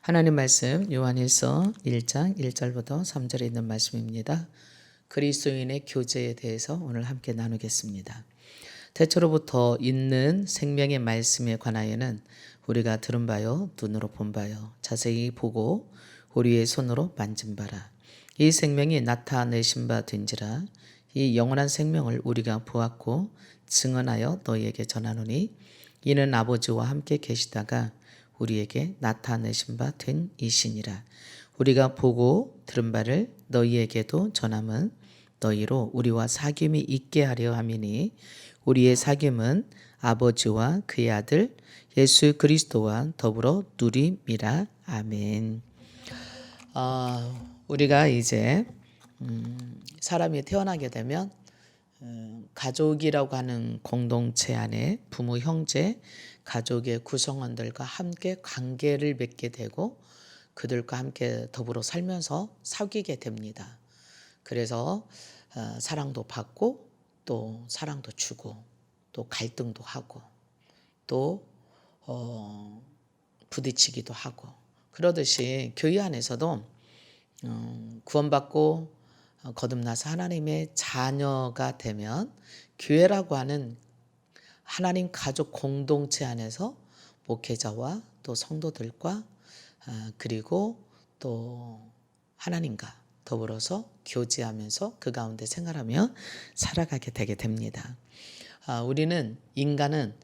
하나님 말씀 요한일서 1장 1절부터 3절에 있는 말씀입니다. 그리스도인의 교제에 대해서 오늘 함께 나누겠습니다. 태초로부터 있는 생명의 말씀에 관하여는 우리가 들은 바요 눈으로 본 바요 자세히 보고 우리의 손으로 만진 바라. 이 생명이 나타내신 바 된지라. 이 영원한 생명을 우리가 보았고 증언하여 너희에게 전하노니 이는 아버지와 함께 계시다가 우리에게 나타내신 바 된 이시니라. 우리가 보고 들은 바를 너희에게도 전함은 너희로 우리와 사귐이 있게 하려 함이니 우리의 사귐은 아버지와 그의 아들 예수 그리스도와 더불어 누림이라. 아멘. 우리가 이제 사람이 태어나게 되면 가족이라고 하는 공동체 안에 부모, 형제, 가족의 구성원들과 함께 관계를 맺게 되고 그들과 함께 더불어 살면서 사귀게 됩니다. 그래서 사랑도 받고 또 사랑도 주고 또 갈등도 하고 또 부딪히기도 하고 그러듯이 교회 안에서도 구원받고 거듭나서 하나님의 자녀가 되면 교회라고 하는 하나님 가족 공동체 안에서 목회자와 또 성도들과 그리고 또 하나님과 더불어서 교제하면서 그 가운데 생활하며 살아가게 되게 됩니다. 우리는 인간은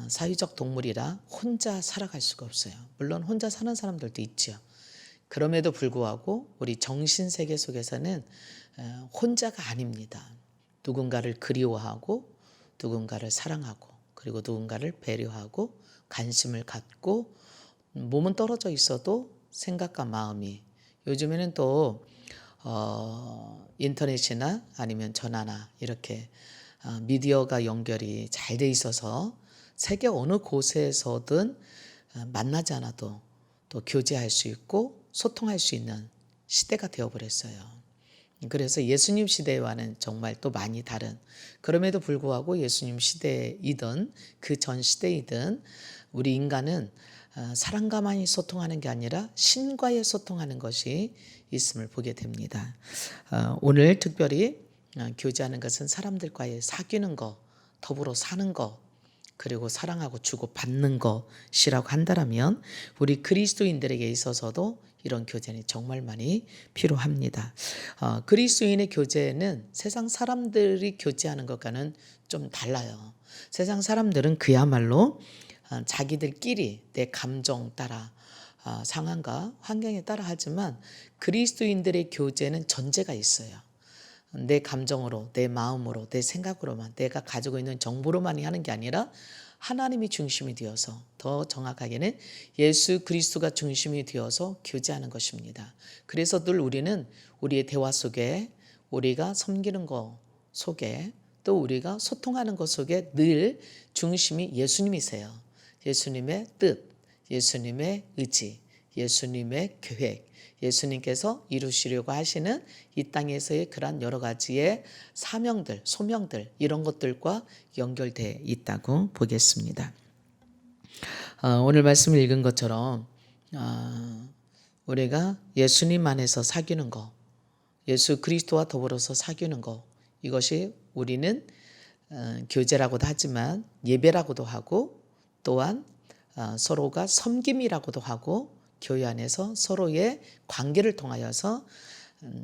사회적 동물이라 혼자 살아갈 수가 없어요. 물론 혼자 사는 사람들도 있죠. 그럼에도 불구하고 우리 정신세계 속에서는 혼자가 아닙니다. 누군가를 그리워하고 누군가를 사랑하고 그리고 누군가를 배려하고 관심을 갖고 몸은 떨어져 있어도 생각과 마음이 요즘에는 또 인터넷이나 아니면 전화나 이렇게 미디어가 연결이 잘 돼 있어서 세계 어느 곳에서든 만나지 않아도 또 교제할 수 있고 소통할 수 있는 시대가 되어버렸어요. 그래서 예수님 시대와는 정말 또 많이 다른, 그럼에도 불구하고 예수님 시대이든 그 전 시대이든 우리 인간은 사람과만이 소통하는 게 아니라 신과의 소통하는 것이 있음을 보게 됩니다. 오늘 특별히 교제하는 것은 사람들과의 사귀는 것, 더불어 사는 것, 그리고 사랑하고 주고 받는 것이라고 한다면 우리 그리스도인들에게 있어서도 이런 교제는 정말 많이 필요합니다. 그리스도인의 교제는 세상 사람들이 교제하는 것과는 좀 달라요. 세상 사람들은 그야말로 자기들끼리 내 감정 따라 상황과 환경에 따라 하지만 그리스도인들의 교제는 전제가 있어요. 내 감정으로, 내 마음으로, 내 생각으로만, 내가 가지고 있는 정보로만이 하는 게 아니라 하나님이 중심이 되어서, 더 정확하게는 예수 그리스도가 중심이 되어서 교제하는 것입니다. 그래서 늘 우리는 우리의 대화 속에, 우리가 섬기는 것 속에, 또 우리가 소통하는 것 속에 늘 중심이 예수님이세요. 예수님의 뜻, 예수님의 의지, 예수님의 계획, 예수님께서 이루시려고 하시는 이 땅에서의 그런 여러 가지의 사명들, 소명들 이런 것들과 연결되어 있다고 보겠습니다. 오늘 말씀을 읽은 것처럼 우리가 예수님 안에서 사귀는 것, 예수 그리스도와 더불어서 사귀는 것, 이것이 우리는 교제라고도 하지만 예배라고도 하고 또한 서로가 섬김이라고도 하고 교회 안에서 서로의 관계를 통하여서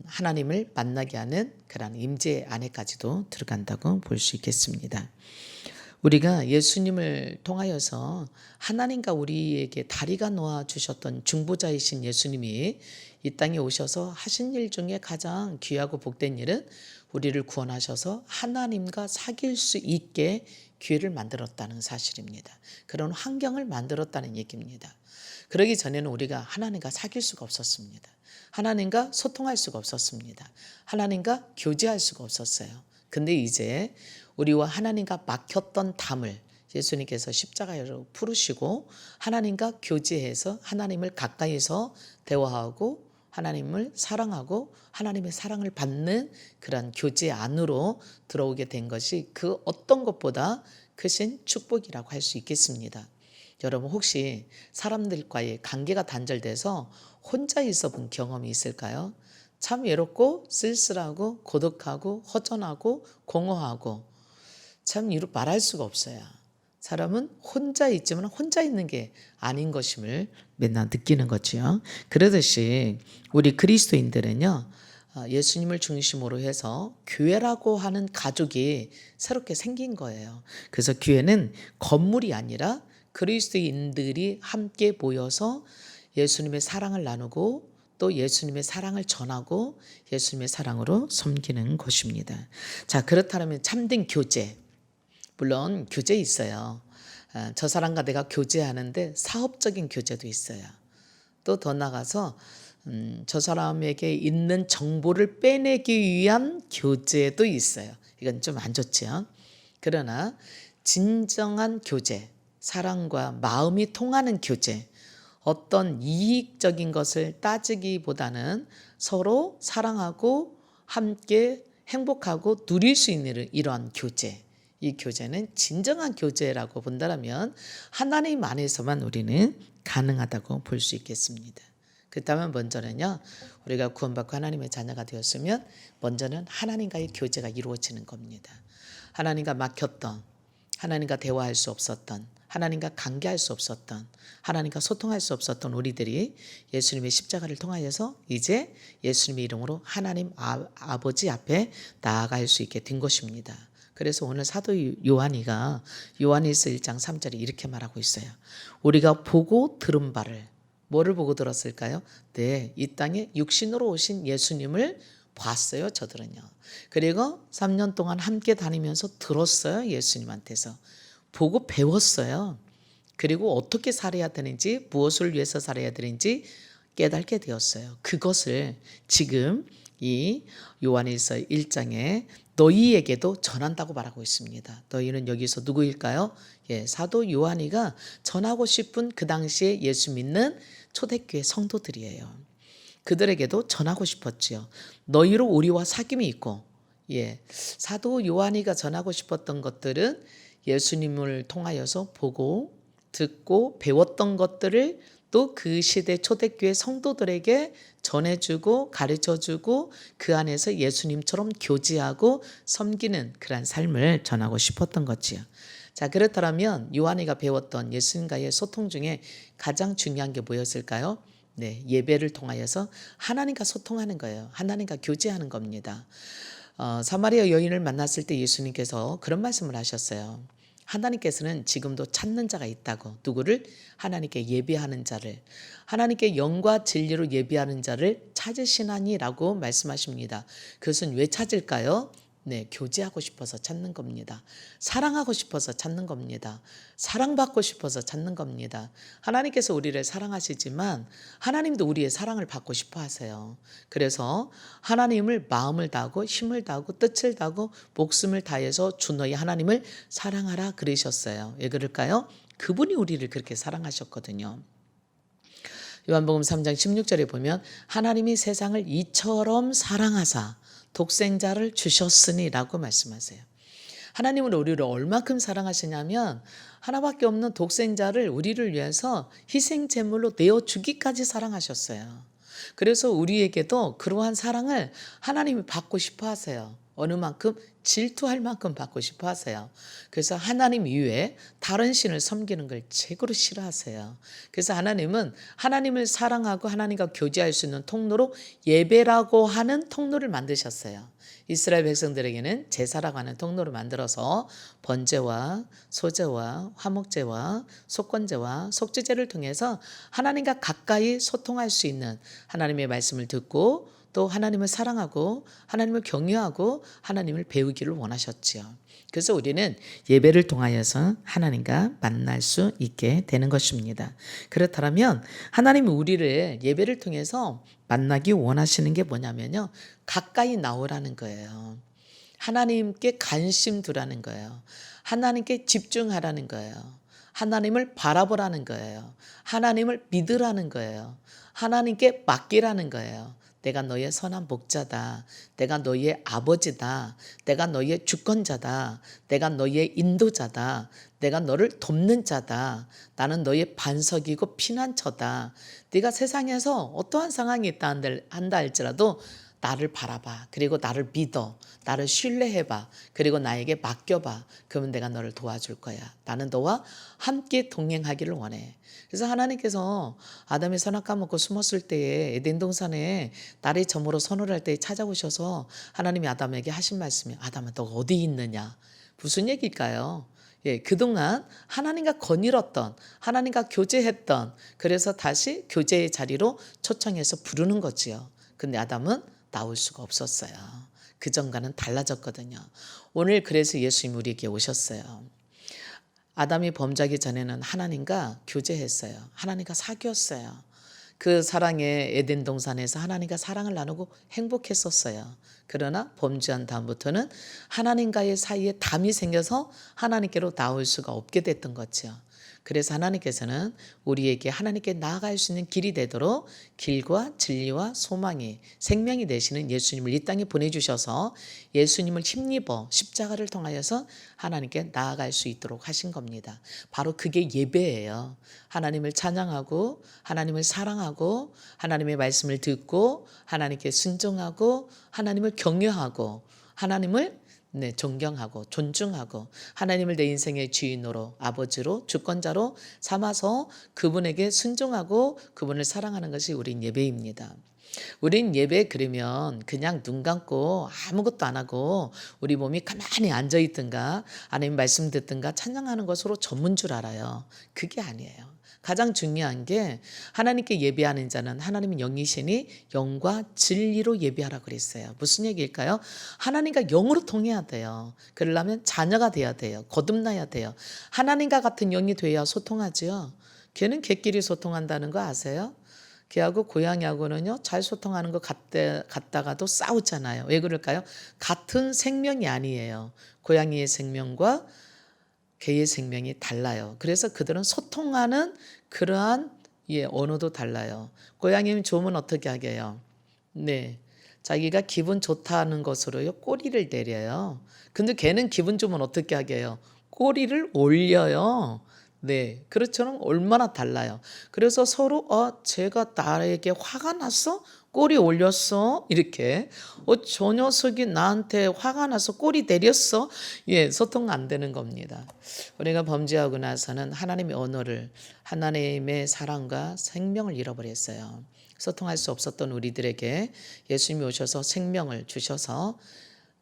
하나님을 만나게 하는 그런 임재 안에까지도 들어간다고 볼 수 있겠습니다. 우리가 예수님을 통하여서 하나님과 우리에게 다리가 놓아 주셨던 중보자이신 예수님이 이 땅에 오셔서 하신 일 중에 가장 귀하고 복된 일은 우리를 구원하셔서 하나님과 사귈 수 있게 기회를 만들었다는 사실입니다. 그런 환경을 만들었다는 얘기입니다. 그러기 전에는 우리가 하나님과 사귈 수가 없었습니다. 하나님과 소통할 수가 없었습니다. 하나님과 교제할 수가 없었어요. 근데 이제 우리와 하나님과 막혔던 담을 예수님께서 십자가로 풀으시고 하나님과 교제해서 하나님을 가까이서 대화하고 하나님을 사랑하고 하나님의 사랑을 받는 그런 교제 안으로 들어오게 된 것이 그 어떤 것보다 크신 축복이라고 할 수 있겠습니다. 여러분 혹시 사람들과의 관계가 단절돼서 혼자 있어 본 경험이 있을까요? 참 외롭고 쓸쓸하고 고독하고 허전하고 공허하고 참 이루 말할 수가 없어요. 사람은 혼자 있지만 혼자 있는 게 아닌 것임을 맨날 느끼는 거지요. 그러듯이 우리 그리스도인들은요, 예수님을 중심으로 해서 교회라고 하는 가족이 새롭게 생긴 거예요. 그래서 교회는 건물이 아니라 그리스도인들이 함께 모여서 예수님의 사랑을 나누고 또 예수님의 사랑을 전하고 예수님의 사랑으로 섬기는 것입니다. 자, 그렇다면 참된 교제. 물론 교제 있어요. 저 사람과 내가 교제하는데 사업적인 교제도 있어요. 또 더 나가서 저 사람에게 있는 정보를 빼내기 위한 교제도 있어요. 이건 좀 안 좋죠. 그러나 진정한 교제, 사랑과 마음이 통하는 교제, 어떤 이익적인 것을 따지기보다는 서로 사랑하고 함께 행복하고 누릴 수 있는 이러한 교제, 이 교제는 진정한 교제라고 본다면 하나님 안에서만 우리는 가능하다고 볼 수 있겠습니다. 그렇다면 먼저는요, 우리가 구원받고 하나님의 자녀가 되었으면 먼저는 하나님과의 교제가 이루어지는 겁니다. 하나님과 막혔던, 하나님과 대화할 수 없었던, 하나님과 관계할 수 없었던, 하나님과 소통할 수 없었던 우리들이 예수님의 십자가를 통하여서 이제 예수님의 이름으로 하나님 아버지 앞에 나아갈 수 있게 된 것입니다. 그래서 오늘 사도 요한이가 요한일서 1장 3절에 이렇게 말하고 있어요. 우리가 보고 들은 바를, 뭐를 보고 들었을까요? 네, 이 땅에 육신으로 오신 예수님을 봤어요, 저들은요. 그리고 3년 동안 함께 다니면서 들었어요, 예수님한테서. 보고 배웠어요. 그리고 어떻게 살아야 되는지, 무엇을 위해서 살아야 되는지 깨닫게 되었어요. 그것을 지금 이 요한일서 1장에 너희에게도 전한다고 말하고 있습니다. 너희는 여기서 누구일까요? 사도 요한이가 전하고 싶은 그 당시에 예수 믿는 초대교회 성도들이에요. 그들에게도 전하고 싶었지요. 너희로 우리와 사귐이 있고, 사도 요한이가 전하고 싶었던 것들은 예수님을 통하여서 보고 듣고 배웠던 것들을 또 그 시대 초대교회 성도들에게 전해주고 가르쳐주고 그 안에서 예수님처럼 교제하고 섬기는 그런 삶을 전하고 싶었던 거지요. 자, 그렇다면 요한이가 배웠던 예수님과의 소통 중에 가장 중요한 게 뭐였을까요? 네, 예배를 통하여서 하나님과 소통하는 거예요. 하나님과 교제하는 겁니다. 사마리아 여인을 만났을 때 예수님께서 그런 말씀을 하셨어요. 하나님께서는 지금도 찾는 자가 있다고. 누구를? 하나님께 예배하는 자를. 하나님께 영과 진리로 예배하는 자를 찾으시나니라고 말씀하십니다. 그것은 왜 찾을까요? 네, 교제하고 싶어서 찾는 겁니다. 사랑하고 싶어서 찾는 겁니다. 사랑받고 싶어서 찾는 겁니다. 하나님께서 우리를 사랑하시지만 하나님도 우리의 사랑을 받고 싶어 하세요. 그래서 하나님을 마음을 다하고 힘을 다하고 뜻을 다하고 목숨을 다해서 주 너희 하나님을 사랑하라 그러셨어요. 왜 그럴까요? 그분이 우리를 그렇게 사랑하셨거든요. 요한복음 3장 16절에 보면 하나님이 세상을 이처럼 사랑하사 독생자를 주셨으니라고 말씀하세요. 하나님은 우리를 얼마큼 사랑하시냐면 하나밖에 없는 독생자를 우리를 위해서 희생제물로 내어주기까지 사랑하셨어요. 그래서 우리에게도 그러한 사랑을 하나님이 받고 싶어 하세요. 어느 만큼? 질투할 만큼 받고 싶어 하세요. 그래서 하나님 이외에 다른 신을 섬기는 걸 최고로 싫어하세요. 그래서 하나님은 하나님을 사랑하고 하나님과 교제할 수 있는 통로로 예배라고 하는 통로를 만드셨어요. 이스라엘 백성들에게는 제사라고 하는 통로를 만들어서 번제와 소제와 화목제와 속건제와 속죄제를 통해서 하나님과 가까이 소통할 수 있는 하나님의 말씀을 듣고 또 하나님을 사랑하고 하나님을 경외하고 하나님을 배우기를 원하셨지요. 그래서 우리는 예배를 통하여서 하나님과 만날 수 있게 되는 것입니다. 그렇다면 하나님이 우리를 예배를 통해서 만나기 원하시는 게 뭐냐면요. 가까이 나오라는 거예요. 하나님께 관심 두라는 거예요. 하나님께 집중하라는 거예요. 하나님을 바라보라는 거예요. 하나님을 믿으라는 거예요. 하나님께 맡기라는 거예요. 내가 너의 선한 목자다. 내가 너의 아버지다. 내가 너의 주권자다. 내가 너의 인도자다. 내가 너를 돕는 자다. 나는 너의 반석이고 피난처다. 네가 세상에서 어떠한 상황이 있다 한다 할지라도 나를 바라봐. 그리고 나를 믿어. 나를 신뢰해봐. 그리고 나에게 맡겨봐. 그러면 내가 너를 도와줄 거야. 나는 너와 함께 동행하기를 원해. 그래서 하나님께서 아담이 선악 먹고 숨었을 때에 에덴 동산에 날이 저물어 선을 할 때에 찾아오셔서 하나님이 아담에게 하신 말씀이 아담아 너가 어디 있느냐. 무슨 얘기일까요? 예, 그동안 하나님과 거닐었던, 하나님과 교제했던, 그래서 다시 교제의 자리로 초청해서 부르는 거지요. 근데 아담은 나올 수가 없었어요. 그전과는 달라졌거든요. 오늘 그래서 예수님 우리에게 오셨어요. 아담이 범죄하기 전에는 하나님과 교제했어요. 하나님과 사귀었어요. 그 사랑의 에덴 동산에서 하나님과 사랑을 나누고 행복했었어요. 그러나 범죄한 다음부터는 하나님과의 사이에 담이 생겨서 하나님께로 나올 수가 없게 됐던 거죠. 그래서 하나님께서는 우리에게 하나님께 나아갈 수 있는 길이 되도록 길과 진리와 소망이 생명이 되시는 예수님을 이 땅에 보내주셔서 예수님을 힘입어 십자가를 통하여서 하나님께 나아갈 수 있도록 하신 겁니다. 바로 그게 예배예요. 하나님을 찬양하고 하나님을 사랑하고 하나님의 말씀을 듣고 하나님께 순종하고 하나님을 경외하고 하나님을 존경하고 존중하고 하나님을 내 인생의 주인으로 아버지로 주권자로 삼아서 그분에게 순종하고 그분을 사랑하는 것이 우린 예배입니다. 우린 예배 그러면 그냥 눈 감고 아무것도 안 하고 우리 몸이 가만히 앉아있든가 하나님 말씀 듣든가 찬양하는 것으로 전문 줄 알아요. 그게 아니에요. 가장 중요한 게 하나님께 예배하는 자는 하나님은 영이시니 영과 진리로 예배하라 그랬어요. 무슨 얘기일까요? 하나님과 영으로 통해야 돼요. 그러려면 자녀가 돼야 돼요. 거듭나야 돼요. 하나님과 같은 영이 돼야 소통하죠. 걔는 걔끼리 소통한다는 거 아세요? 걔하고 고양이하고는요 잘 소통하는 것 같다가도 싸우잖아요. 왜 그럴까요? 같은 생명이 아니에요. 고양이의 생명과 개의 생명이 달라요. 그래서 그들은 소통하는 그러한 언어도 달라요. 고양이는 좋으면 어떻게 하게요? 네, 자기가 기분 좋다는 것으로요 꼬리를 내려요. 근데 걔는 기분 좋으면 어떻게 하게요? 꼬리를 올려요. 네, 그렇처럼 얼마나 달라요. 그래서 서로 쟤가 나에게 화가 났어? 꼬리 올렸어? 이렇게 저 녀석이 나한테 화가 나서 꼬리 내렸어? 소통 안 되는 겁니다. 우리가 범죄하고 나서는 하나님의 언어를 하나님의 사랑과 생명을 잃어버렸어요. 소통할 수 없었던 우리들에게 예수님이 오셔서 생명을 주셔서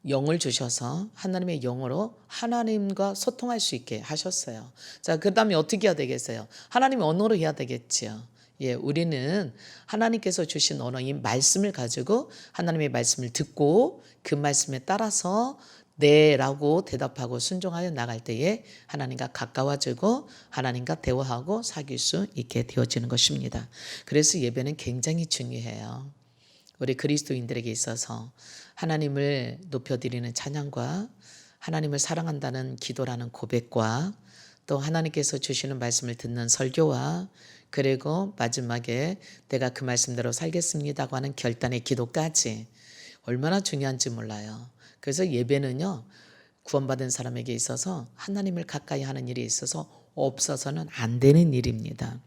영을 주셔서 하나님의 영으로 하나님과 소통할 수 있게 하셨어요. 자, 그 다음에 어떻게 해야 되겠어요? 하나님의 언어로 해야 되겠지요. 우리는 하나님께서 주신 언어인 말씀을 가지고 하나님의 말씀을 듣고 그 말씀에 따라서 네라고 대답하고 순종하여 나갈 때에 하나님과 가까워지고 하나님과 대화하고 사귈 수 있게 되어지는 것입니다. 그래서 예배는 굉장히 중요해요. 우리 그리스도인들에게 있어서 하나님을 높여드리는 찬양과 하나님을 사랑한다는 기도라는 고백과 또 하나님께서 주시는 말씀을 듣는 설교와 그리고 마지막에 내가 그 말씀대로 살겠습니다고 하는 결단의 기도까지 얼마나 중요한지 몰라요. 그래서 예배는요 구원받은 사람에게 있어서 하나님을 가까이 하는 일이 있어서 없어서는 안 되는 일입니다.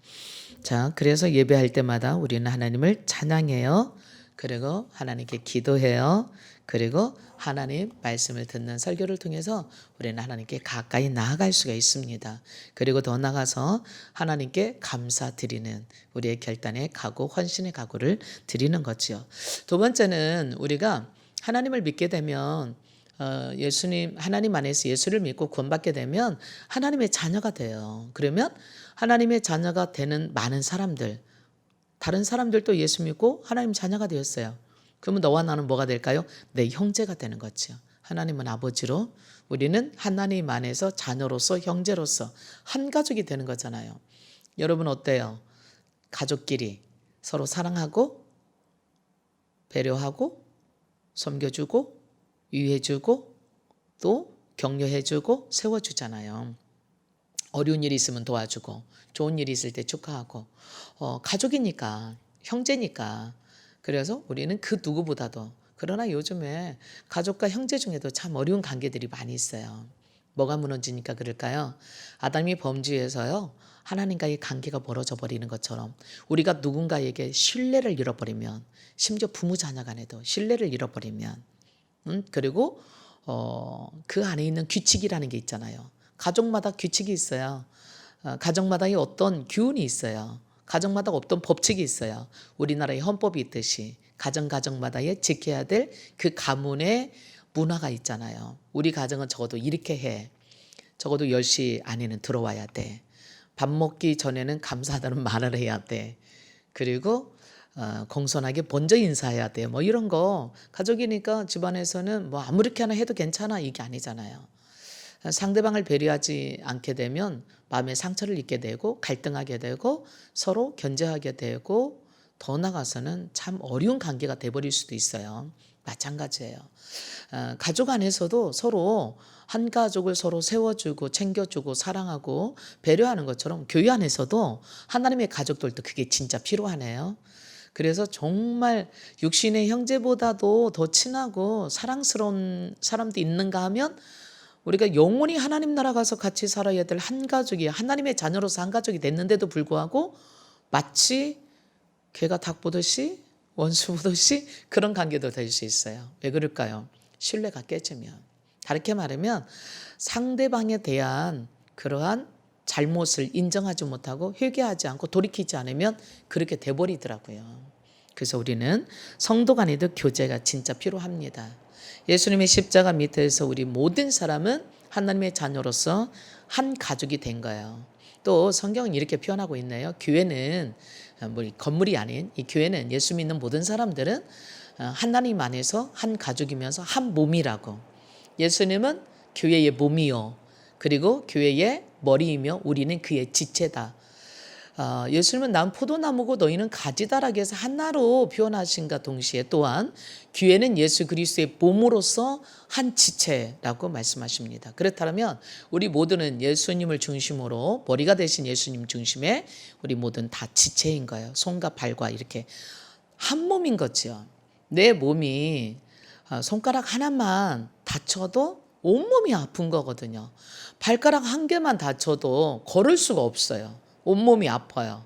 자, 그래서 예배할 때마다 우리는 하나님을 찬양해요. 그리고 하나님께 기도해요. 그리고 하나님 말씀을 듣는 설교를 통해서 우리는 하나님께 가까이 나아갈 수가 있습니다. 그리고 더 나아가서 하나님께 감사드리는 우리의 결단의 각오, 헌신의 각오를 드리는 거지요. 두 번째는 우리가 하나님을 믿게 되면 하나님 안에서 예수를 믿고 구원받게 되면 하나님의 자녀가 돼요. 그러면 하나님의 자녀가 되는 많은 사람들, 다른 사람들도 예수 믿고 하나님 자녀가 되었어요. 그러면 너와 나는 뭐가 될까요? 내 형제가 되는 거죠. 하나님은 아버지로 우리는 하나님 안에서 자녀로서 형제로서 한 가족이 되는 거잖아요. 여러분 어때요? 가족끼리 서로 사랑하고 배려하고 섬겨주고 위해주고 또 격려해주고 세워주잖아요. 어려운 일이 있으면 도와주고 좋은 일이 있을 때 축하하고 가족이니까 형제니까 그래서 우리는 그 누구보다도, 그러나 요즘에 가족과 형제 중에도 참 어려운 관계들이 많이 있어요. 뭐가 무너지니까 그럴까요? 아담이 범죄해서요, 하나님과의 관계가 멀어져 버리는 것처럼 우리가 누군가에게 신뢰를 잃어버리면, 심지어 부모 자녀 간에도 신뢰를 잃어버리면, 그리고 그 안에 있는 규칙이라는 게 있잖아요. 가족마다 규칙이 있어요. 가정마다의 어떤 규훈이 있어요. 가정마다 어떤 법칙이 있어요. 우리나라의 헌법이 있듯이 가정마다의 지켜야 될 그 가문의 문화가 있잖아요. 우리 가정은 적어도 이렇게 해. 적어도 10시 안에는 들어와야 돼. 밥 먹기 전에는 감사하다는 말을 해야 돼. 그리고 공손하게 먼저 인사해야 돼. 뭐 이런 거 가족이니까 집안에서는 뭐 아무렇게나 해도 괜찮아 이게 아니잖아요. 상대방을 배려하지 않게 되면 마음에 상처를 입게 되고 갈등하게 되고 서로 견제하게 되고 더 나아가서는 참 어려운 관계가 돼버릴 수도 있어요. 마찬가지예요. 가족 안에서도 서로 한 가족을 서로 세워주고 챙겨주고 사랑하고 배려하는 것처럼 교회 안에서도 하나님의 가족들도 그게 진짜 필요하네요. 그래서 정말 육신의 형제보다도 더 친하고 사랑스러운 사람도 있는가 하면 우리가 영원히 하나님 나라 가서 같이 살아야 될 한 가족이, 하나님의 자녀로서 한 가족이 됐는데도 불구하고 마치 개가 닭 보듯이 원수 보듯이 그런 관계도 될 수 있어요. 왜 그럴까요? 신뢰가 깨지면. 다르게 말하면 상대방에 대한 그러한 잘못을 인정하지 못하고 회개하지 않고 돌이키지 않으면 그렇게 돼버리더라고요. 그래서 우리는 성도 간에도 교제가 진짜 필요합니다. 예수님의 십자가 밑에서 우리 모든 사람은 하나님의 자녀로서 한 가족이 된 거예요. 또 성경은 이렇게 표현하고 있네요. 교회는 건물이 아닌 이 교회는 예수 믿는 모든 사람들은 하나님 안에서 한 가족이면서 한 몸이라고. 예수님은 교회의 몸이요. 그리고 교회의 머리이며 우리는 그의 지체다. 예수님은 난 포도나무고 너희는 가지다라고 해서 하나로 표현하신과 동시에 또한 교회는 예수 그리스도의 몸으로서 한 지체라고 말씀하십니다. 그렇다면 우리 모두는 예수님을 중심으로 머리가 되신 예수님 중심에 우리 모두는 다 지체인 거예요. 손과 발과 이렇게 한 몸인 거죠. 내 몸이 손가락 하나만 다쳐도 온몸이 아픈 거거든요. 발가락 한 개만 다쳐도 걸을 수가 없어요. 온몸이 아파요.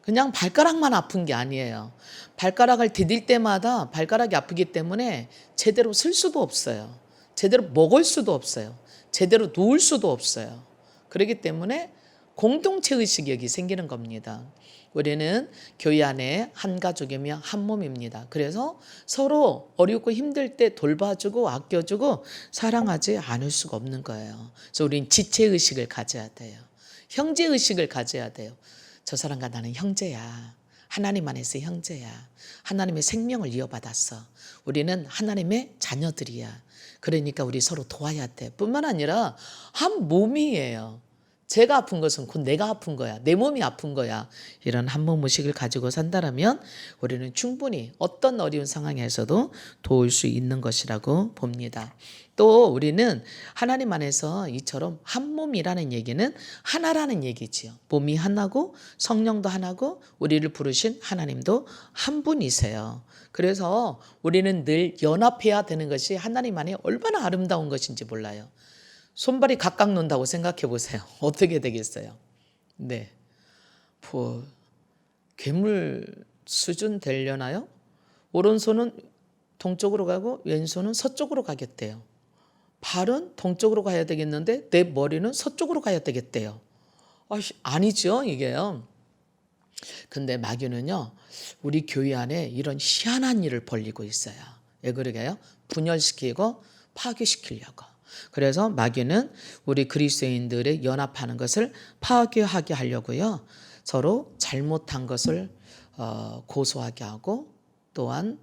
그냥 발가락만 아픈 게 아니에요. 발가락을 디딜 때마다 발가락이 아프기 때문에 제대로 쓸 수도 없어요. 제대로 먹을 수도 없어요. 제대로 누울 수도 없어요. 그렇기 때문에 공동체 의식이 여기 생기는 겁니다. 우리는 교회 안에 한 가족이며 한 몸입니다. 그래서 서로 어렵고 힘들 때 돌봐주고 아껴주고 사랑하지 않을 수가 없는 거예요. 그래서 우리는 지체의식을 가져야 돼요. 형제의식을 가져야 돼요. 저 사람과 나는 형제야. 하나님 안에서 형제야. 하나님의 생명을 이어받았어. 우리는 하나님의 자녀들이야. 그러니까 우리 서로 도와야 돼. 뿐만 아니라 한 몸이에요. 제가 아픈 것은 곧 내가 아픈 거야. 내 몸이 아픈 거야. 이런 한몸 의식을 가지고 산다면 우리는 충분히 어떤 어려운 상황에서도 도울 수 있는 것이라고 봅니다. 또 우리는 하나님 안에서 이처럼 한 몸이라는 얘기는 하나라는 얘기지요. 몸이 하나고 성령도 하나고 우리를 부르신 하나님도 한 분이세요. 그래서 우리는 늘 연합해야 되는 것이 하나님 안에 얼마나 아름다운 것인지 몰라요. 손발이 각각 논다고 생각해 보세요. 어떻게 되겠어요? 네. 괴물 수준 되려나요? 오른손은 동쪽으로 가고 왼손은 서쪽으로 가겠대요. 발은 동쪽으로 가야 되겠는데 내 머리는 서쪽으로 가야 되겠대요. 아니죠, 이게요. 근데 마귀는요, 우리 교회 안에 이런 희한한 일을 벌이고 있어요. 왜 그러게요? 분열시키고 파괴시키려고. 그래서 마귀는 우리 그리스도인들의 연합하는 것을 파괴하게 하려고요. 서로 잘못한 것을 고소하게 하고 또한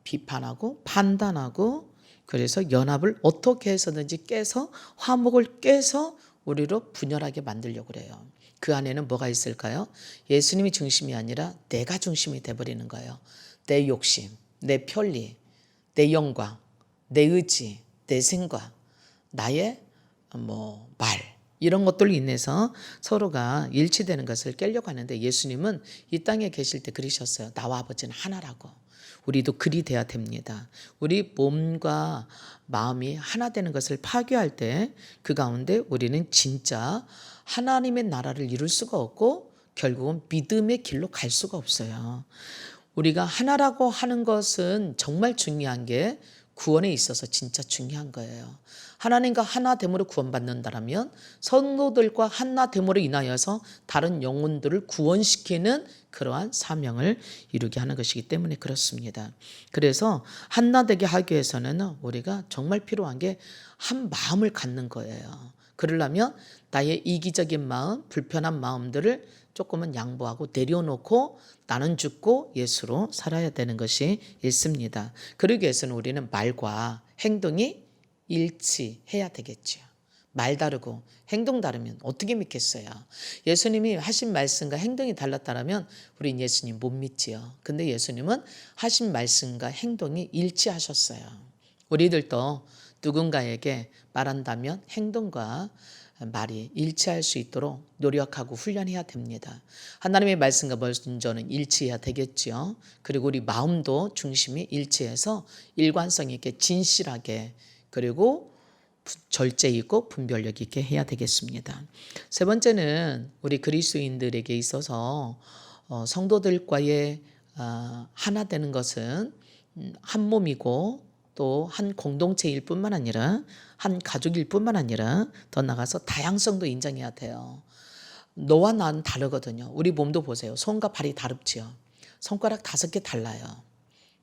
비판하고 판단하고 그래서 연합을 어떻게 해서든지 깨서 화목을 깨서 우리로 분열하게 만들려고 그래요. 그 안에는 뭐가 있을까요? 예수님이 중심이 아니라 내가 중심이 돼버리는 거예요. 내 욕심, 내 편리, 내 영광, 내 의지, 내 생각, 나의 말, 이런 것들로 인해서 서로가 일치되는 것을 깨려고 하는데 예수님은 이 땅에 계실 때 그러셨어요. 나와 아버지는 하나라고. 우리도 그리 돼야 됩니다. 우리 몸과 마음이 하나 되는 것을 파괴할 때 그 가운데 우리는 진짜 하나님의 나라를 이룰 수가 없고 결국은 믿음의 길로 갈 수가 없어요. 우리가 하나라고 하는 것은 정말 중요한 게 구원에 있어서 진짜 중요한 거예요. 하나님과 하나됨으로 구원받는다라면 성도들과 하나됨으로 인하여서 다른 영혼들을 구원시키는 그러한 사명을 이루게 하는 것이기 때문에 그렇습니다. 그래서 하나되게 하기 위해서는 우리가 정말 필요한 게 한 마음을 갖는 거예요. 그러려면 나의 이기적인 마음, 불편한 마음들을 조금은 양보하고 내려놓고 나는 죽고 예수로 살아야 되는 것이 있습니다. 그러기 위해서는 우리는 말과 행동이 일치해야 되겠죠. 말 다르고 행동 다르면 어떻게 믿겠어요? 예수님이 하신 말씀과 행동이 달랐다면 우린 예수님 못 믿지요. 근데 예수님은 하신 말씀과 행동이 일치하셨어요. 우리들도 누군가에게 말한다면 행동과 말이 일치할 수 있도록 노력하고 훈련해야 됩니다. 하나님의 말씀과 먼저는 일치해야 되겠죠. 그리고 우리 마음도 중심이 일치해서 일관성 있게 진실하게 그리고 절제 있고 분별력 있게 해야 되겠습니다. 세 번째는 우리 그리스도인들에게 있어서 성도들과의 하나 되는 것은 한 몸이고 또 한 공동체일 뿐만 아니라 한 가족일 뿐만 아니라 더 나아가서 다양성도 인정해야 돼요. 너와 나는 다르거든요. 우리 몸도 보세요. 손과 발이 다릅지요. 손가락 5개 달라요.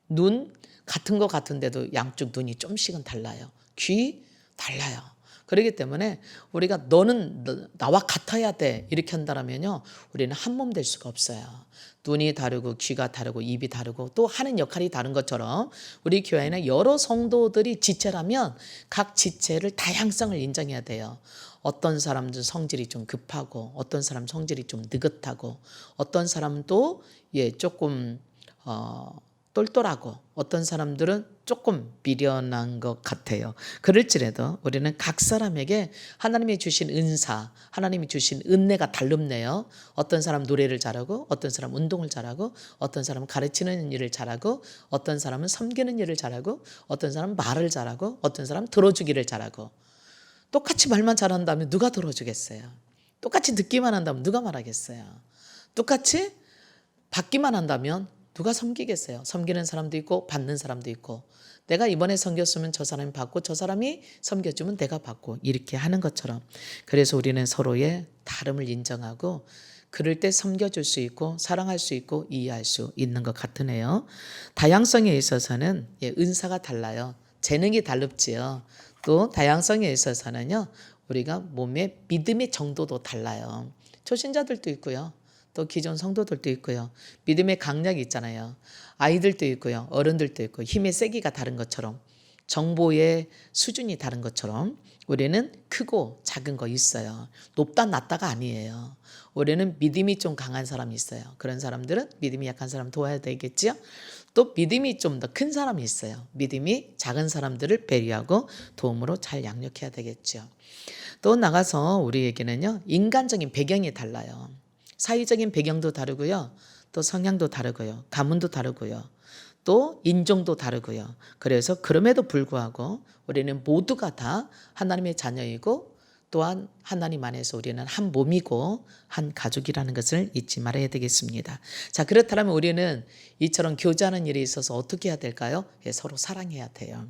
눈 같은 거 같은데도 양쪽 눈이 좀씩은 달라요. 귀 달라요. 그렇기 때문에 우리가 너는 나와 같아야 돼 이렇게 한다면요 우리는 한 몸 될 수가 없어요. 눈이 다르고 귀가 다르고 입이 다르고 또 하는 역할이 다른 것처럼 우리 교회에는 여러 성도들이 지체라면 각 지체를 다양성을 인정해야 돼요. 어떤 사람들 성질이 좀 급하고 어떤 사람 성질이 좀 느긋하고 어떤 사람은 또 조금 똘똘하고 어떤 사람들은 조금 미련한 것 같아요. 그럴지라도 우리는 각 사람에게 하나님이 주신 은사, 하나님이 주신 은혜가 다릅네요. 어떤 사람 노래를 잘하고 어떤 사람 운동을 잘하고 어떤 사람은 가르치는 일을 잘하고 어떤 사람은 섬기는 일을 잘하고 어떤 사람은 말을 잘하고 어떤 사람은 들어주기를 잘하고 똑같이 말만 잘한다면 누가 들어주겠어요? 똑같이 듣기만 한다면 누가 말하겠어요? 똑같이 받기만 한다면 누가 섬기겠어요? 섬기는 사람도 있고 받는 사람도 있고 내가 이번에 섬겼으면 저 사람이 받고 저 사람이 섬겨주면 내가 받고 이렇게 하는 것처럼 그래서 우리는 서로의 다름을 인정하고 그럴 때 섬겨줄 수 있고 사랑할 수 있고 이해할 수 있는 것 같으네요. 다양성에 있어서는 은사가 달라요. 재능이 다릅지요. 또 다양성에 있어서는요 우리가 몸의 믿음의 정도도 달라요. 초신자들도 있고요. 또 기존 성도들도 있고요. 믿음의 강약이 있잖아요. 아이들도 있고요. 어른들도 있고 힘의 세기가 다른 것처럼 정보의 수준이 다른 것처럼 우리는 크고 작은 거 있어요. 높다 낮다가 아니에요. 우리는 믿음이 좀 강한 사람이 있어요. 그런 사람들은 믿음이 약한 사람 도와야 되겠죠. 또 믿음이 좀 더 큰 사람이 있어요. 믿음이 작은 사람들을 배려하고 도움으로 잘 양육해야 되겠죠. 또 나가서 우리에게는요. 인간적인 배경이 달라요. 사회적인 배경도 다르고요. 또 성향도 다르고요. 가문도 다르고요. 또 인종도 다르고요. 그래서 그럼에도 불구하고 우리는 모두가 다 하나님의 자녀이고 또한 하나님 안에서 우리는 한 몸이고 한 가족이라는 것을 잊지 말아야 되겠습니다. 자, 그렇다면 우리는 이처럼 교제하는 일에 있어서 어떻게 해야 될까요? 서로 사랑해야 돼요.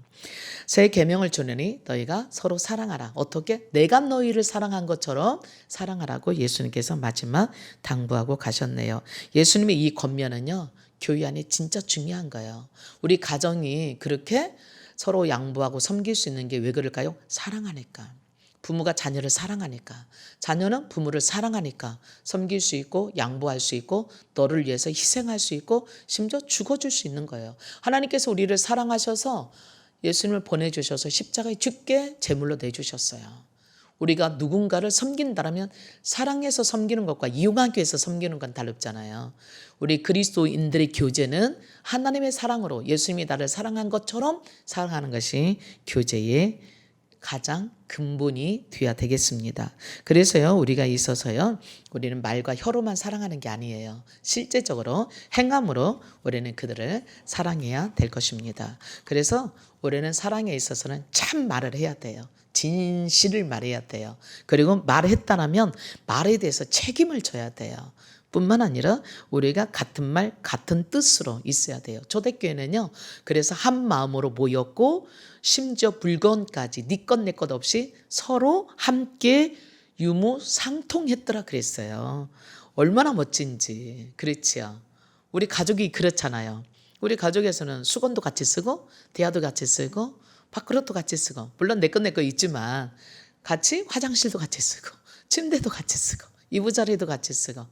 새 계명을 주느니 너희가 서로 사랑하라. 어떻게? 내가 너희를 사랑한 것처럼 사랑하라고 예수님께서 마지막 당부하고 가셨네요. 예수님의 이 권면은요. 교회 안에 진짜 중요한 거예요. 우리 가정이 그렇게 서로 양보하고 섬길 수 있는 게 왜 그럴까요? 사랑하니까. 부모가 자녀를 사랑하니까 자녀는 부모를 사랑하니까 섬길 수 있고 양보할 수 있고 너를 위해서 희생할 수 있고 심지어 죽어줄 수 있는 거예요. 하나님께서 우리를 사랑하셔서 예수님을 보내주셔서 십자가에 죽게 제물로 내주셨어요. 우리가 누군가를 섬긴다면 사랑해서 섬기는 것과 이용하기 위해서 섬기는 건 다릅잖아요. 우리 그리스도인들의 교제는 하나님의 사랑으로 예수님이 나를 사랑한 것처럼 사랑하는 것이 교제의 가장 근본이 되어야 되겠습니다. 그래서요, 우리가 있어서요, 우리는 말과 혀로만 사랑하는 게 아니에요. 실제적으로 행함으로 우리는 그들을 사랑해야 될 것입니다. 그래서 우리는 사랑에 있어서는 참 말을 해야 돼요. 진실을 말해야 돼요. 그리고 말했다면 말에 대해서 책임을 져야 돼요. 뿐만 아니라 우리가 같은 말 같은 뜻으로 있어야 돼요. 초대교회는요, 그래서 한 마음으로 모였고 심지어 불건까지 네 것 내 것 없이 서로 함께 유무상통했더라 그랬어요. 얼마나 멋진지. 그렇지요. 우리 가족이 그렇잖아요. 우리 가족에서는 수건도 같이 쓰고 대야도 같이 쓰고 밥그릇도 같이 쓰고, 물론 내 것 있지만 같이 화장실도 같이 쓰고 침대도 같이 쓰고 이부자리도 같이 쓰고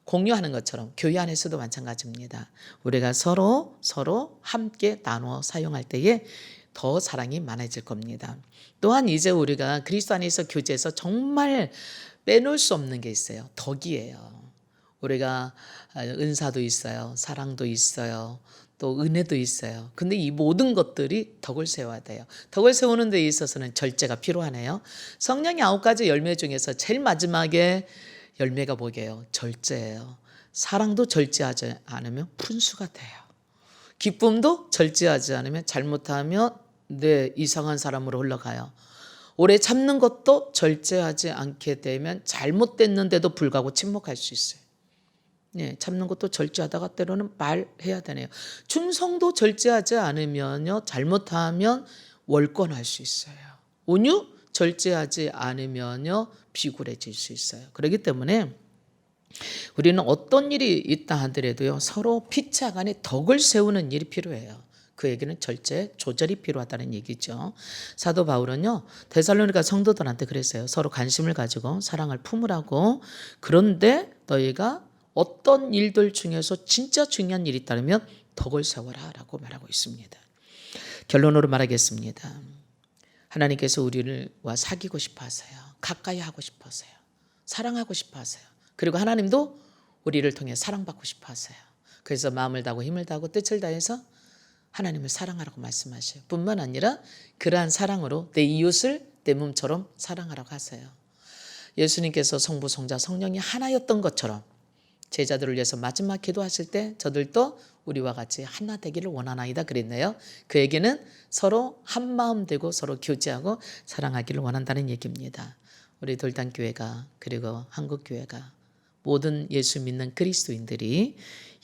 공유하는 것처럼 교회 안에서도 마찬가지입니다. 우리가 서로 함께 나누어 사용할 때에 더 사랑이 많아질 겁니다. 또한 이제 우리가 그리스도 안에서 교제해서 정말 빼놓을 수 없는 게 있어요. 덕이에요. 우리가 은사도 있어요. 사랑도 있어요. 또 은혜도 있어요. 근데 이 모든 것들이 덕을 세워야 돼요. 덕을 세우는 데 있어서는 절제가 필요하네요. 성령의 9가지 열매 중에서 제일 마지막에 열매가 뭐게요? 절제예요. 사랑도 절제하지 않으면 분수가 돼요. 기쁨도 절제하지 않으면 잘못하면 이상한 사람으로 흘러가요. 오래 참는 것도 절제하지 않게 되면 잘못됐는데도 불구하고 침묵할 수 있어요. 참는 것도 절제하다가 때로는 말해야 되네요. 충성도 절제하지 않으면요, 잘못하면 월권할 수 있어요. 온유 절제하지 않으면요, 비굴해질 수 있어요. 그렇기 때문에 우리는 어떤 일이 있다 하더라도요, 서로 피차 간에 덕을 세우는 일이 필요해요. 그에게는 절제, 조절이 필요하다는 얘기죠. 사도 바울은요, 데살로니가 성도들한테 그랬어요. 서로 관심을 가지고 사랑을 품으라고. 그런데 너희가 어떤 일들 중에서 진짜 중요한 일이 있다면 덕을 세워라 라고 말하고 있습니다. 결론으로 말하겠습니다. 하나님께서 우리와 사귀고 싶어 하세요. 가까이 하고 싶어 하세요. 사랑하고 싶어 하세요. 그리고 하나님도 우리를 통해 사랑받고 싶어 하세요. 그래서 마음을 다하고 힘을 다하고 뜻을 다해서 하나님을 사랑하라고 말씀하셔요. 뿐만 아니라 그러한 사랑으로 내 이웃을 내 몸처럼 사랑하라고 하세요. 예수님께서 성부, 성자, 성령이 하나였던 것처럼 제자들을 위해서 마지막 기도하실 때 저들도 우리와 같이 하나 되기를 원하나이다 그랬네요. 그에게는 서로 한 마음 되고 서로 교제하고 사랑하기를 원한다는 얘기입니다. 우리 돌담교회가 그리고 한국교회가 모든 예수 믿는 그리스도인들이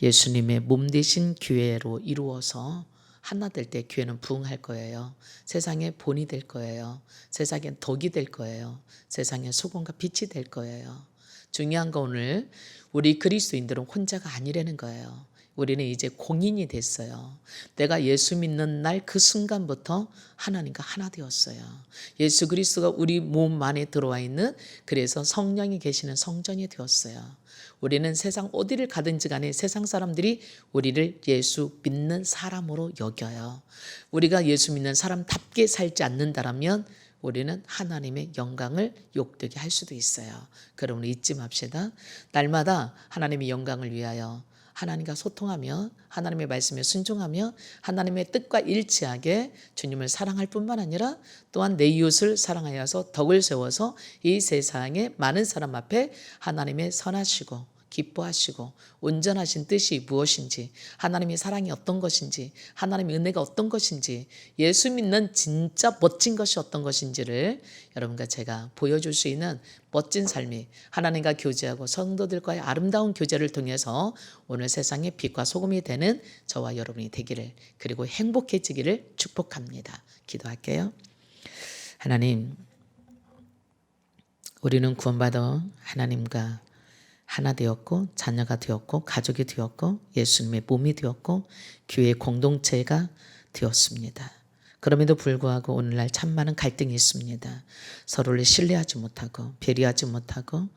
예수님의 몸 되신 교회로 이루어서 하나 될 때 교회는 부흥할 거예요. 세상의 본이 될 거예요. 세상의 덕이 될 거예요. 세상의 소금과 빛이 될 거예요. 중요한 건 오늘 우리 그리스도인들은 혼자가 아니라는 거예요. 우리는 이제 공인이 됐어요. 내가 예수 믿는 날 그 순간부터 하나님과 하나 되었어요. 예수 그리스도가 우리 몸 안에 들어와 있는, 그래서 성령이 계시는 성전이 되었어요. 우리는 세상 어디를 가든지 간에 세상 사람들이 우리를 예수 믿는 사람으로 여겨요. 우리가 예수 믿는 사람답게 살지 않는다면 우리는 하나님의 영광을 욕되게 할 수도 있어요. 그러므로 잊지 맙시다. 날마다 하나님의 영광을 위하여 하나님과 소통하며 하나님의 말씀에 순종하며 하나님의 뜻과 일치하게 주님을 사랑할 뿐만 아니라 또한 내 이웃을 사랑하여서 덕을 세워서 이 세상의 많은 사람 앞에 하나님의 선하시고 기뻐하시고 온전하신 뜻이 무엇인지, 하나님의 사랑이 어떤 것인지, 하나님의 은혜가 어떤 것인지, 예수 믿는 진짜 멋진 것이 어떤 것인지를 여러분과 제가 보여줄 수 있는 멋진 삶이 하나님과 교제하고 성도들과의 아름다운 교제를 통해서 오늘 세상의 빛과 소금이 되는 저와 여러분이 되기를, 그리고 행복해지기를 축복합니다. 기도할게요. 하나님, 우리는 구원받아 하나님과 하나 되었고 자녀가 되었고 가족이 되었고 예수님의 몸이 되었고 교회의 공동체가 되었습니다. 그럼에도 불구하고 오늘날 참 많은 갈등이 있습니다. 서로를 신뢰하지 못하고 배려하지 못하고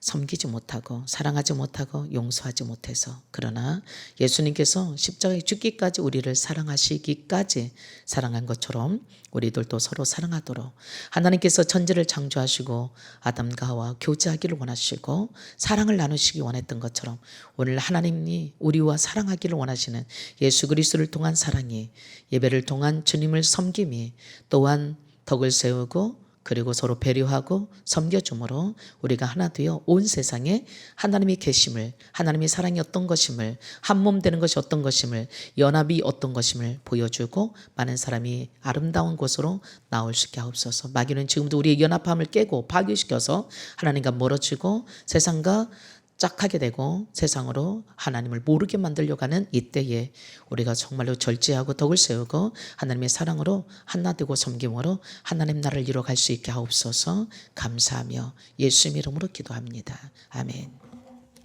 섬기지 못하고 사랑하지 못하고 용서하지 못해서, 그러나 예수님께서 십자가에 죽기까지 우리를 사랑하시기까지 사랑한 것처럼 우리들도 서로 사랑하도록 하나님께서 천지를 창조하시고 아담과 하와 교제하기를 원하시고 사랑을 나누시기 원했던 것처럼 오늘 하나님이 우리와 사랑하기를 원하시는 예수 그리스도를 통한 사랑이, 예배를 통한 주님을 섬김이, 또한 덕을 세우고 그리고 서로 배려하고 섬겨줌으로 우리가 하나 되어 온 세상에 하나님의 계심을, 하나님의 사랑이 어떤 것임을, 한몸 되는 것이 어떤 것임을, 연합이 어떤 것임을 보여주고 많은 사람이 아름다운 곳으로 나올 수 있게 하옵소서. 마귀는 지금도 우리의 연합함을 깨고 파괴시켜서 하나님과 멀어지고 세상과 짝하게 되고 세상으로 하나님을 모르게 만들려고 하는 이때에 우리가 정말로 절제하고 덕을 세우고 하나님의 사랑으로 하나 되고 섬김으로 하나님 나라를 이뤄갈 수 있게 하옵소서. 감사하며 예수님 이름으로 기도합니다. 아멘.